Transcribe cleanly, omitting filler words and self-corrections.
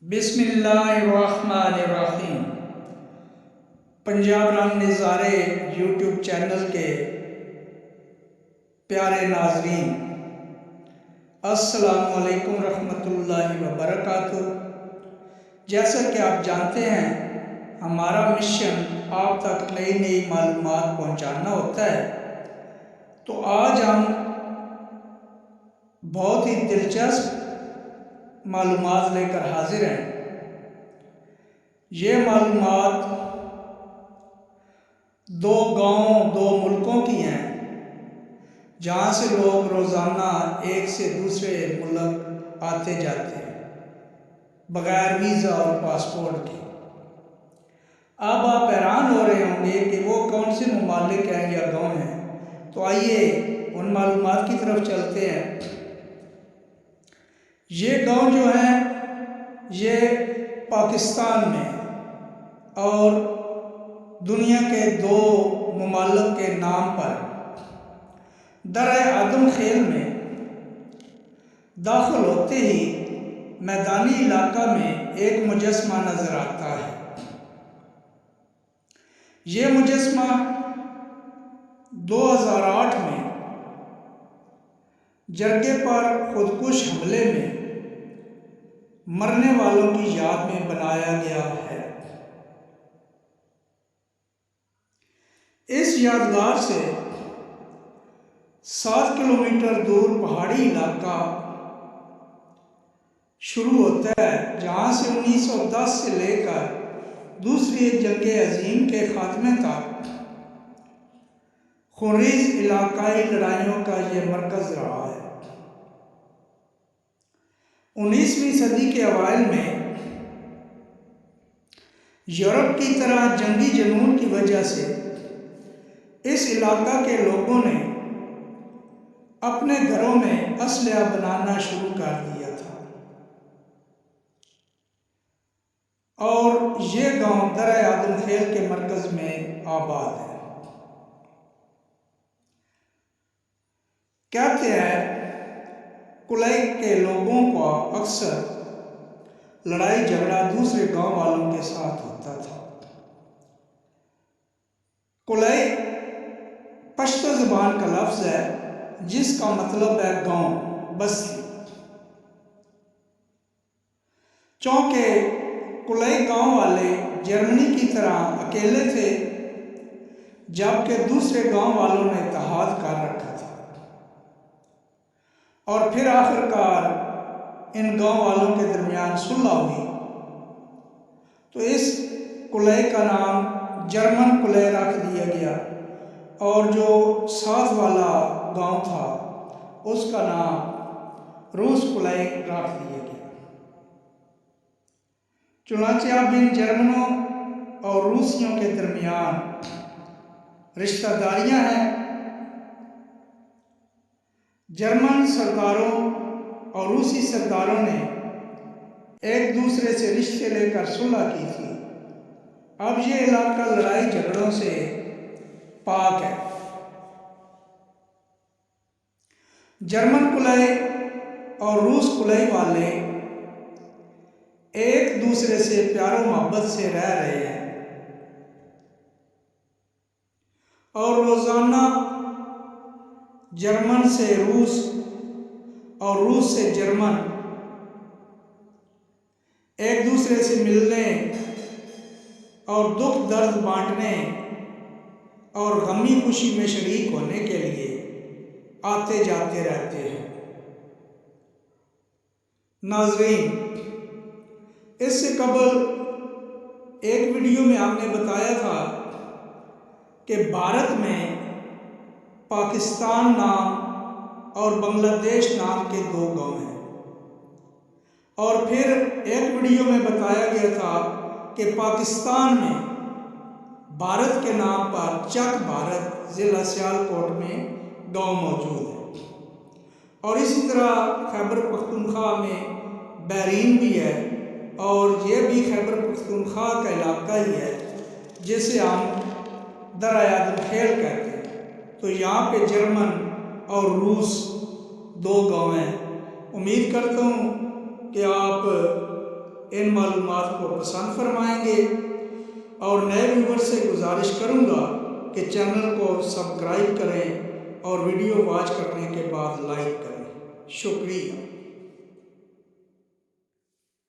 बिस्मिल्लाहिर्रहमानिर्रहीम। पंजाब रंग नज़ारे यूट्यूब चैनल के प्यारे नाजरीन, अस्सलामु अलैकुम रहमतुल्लाहि व बरकातुहू। जैसा कि आप जानते हैं, हमारा मिशन आप तक नई नई मालूमात पहुंचाना होता है। तो आज हम बहुत ही दिलचस्प मालूमात लेकर हाजिर हैं। ये मालूमात दो गांवों, दो मुल्कों की हैं, जहाँ से लोग रोज़ाना एक से दूसरे मुल्क आते जाते हैं बग़ैर वीज़ा और पासपोर्ट के। अब आप हैरान हो रहे होंगे कि वो कौन से ममालिक हैं या गांव हैं। तो आइए उन मालूमात की तरफ चलते हैं। ये गांव जो हैं, ये पाकिस्तान में और दुनिया के दो ममालिक के नाम पर दर्रे आदम खेल में दाखिल होते ही मैदानी इलाका में एक मुजस्मा नज़र आता है। ये मुजस्मा 2008 में जरगे पर खुदकुश हमले में मरने वालों की याद में बनाया गया है। इस यादगार से 7 किलोमीटर दूर पहाड़ी इलाका शुरू होता है, जहाँ से 1910 से लेकर दूसरी जंग अजीम के खात्मे तक खुरीज इलाकाई लड़ाइयों का ये मरकज़ रहा है। 19वीं सदी के अवाइल में यूरोप की तरह जंगी जुनून की वजह से इस इलाका के लोगों ने अपने घरों में असलहा बनाना शुरू कर दिया था और ये गांव दर्रे आदम खेल के मरकज़ में आबाद है। कहते हैं कुलई के लोगों को अक्सर लड़ाई झगड़ा दूसरे गांव वालों के साथ होता था। कुलई पश्तो ज़ुबान का लफ्ज़ है जिसका मतलब है गांव, बस्ती। चूँकि कुलई गांव वाले जर्मनी की तरह अकेले थे, जबकि दूसरे गांव वालों ने इत्तेहाद कर रखा था और फिर आखिरकार इन गांव वालों के दरमियान सुलह हुई, तो इस कुलई का नाम जर्मन कुलई रख दिया गया और जो साथ वाला गांव था उसका नाम रूस कुलई रख दिया गया। चुनांचे अब इन जर्मनों और रूसियों के दरमियान रिश्तेदारियां हैं। जर्मन सरदारों और रूसी सरदारों ने एक दूसरे से रिश्ते लेकर सुलह की थी। अब ये इलाका लड़ाई झगड़ों से पाक है। जर्मन कुलई और रूस कुलई वाले एक दूसरे से प्यार मोहब्बत से रह रहे हैं और रोज़ाना जर्मन से रूस और रूस से जर्मन एक दूसरे से मिलने और दुख दर्द बांटने और गमी खुशी में शरीक होने के लिए आते जाते रहते हैं। नाज़रीन, इससे कबल एक वीडियो में आपने बताया था कि भारत में पाकिस्तान नाम और बांग्लादेश नाम के दो गांव हैं और फिर एक वीडियो में बताया गया था कि पाकिस्तान में भारत के नाम पर चक भारत ज़िला सियालकोट में गांव मौजूद है और इसी तरह खैबर पख्तूनख्वा में बहरीन भी है और ये भी खैबर पख्तूनख्वा का इलाका ही है जिसे हम दर्रे आदम खेल कहते हैं। तो यहाँ पे जर्मन और रूस दो गांव हैं। उम्मीद करता हूँ कि आप इन मालूमात को पसंद फरमाएंगे। और नए व्यूवर्स से गुजारिश करूंगा कि चैनल को सब्सक्राइब करें और वीडियो वॉच करने के बाद लाइक करें। शुक्रिया।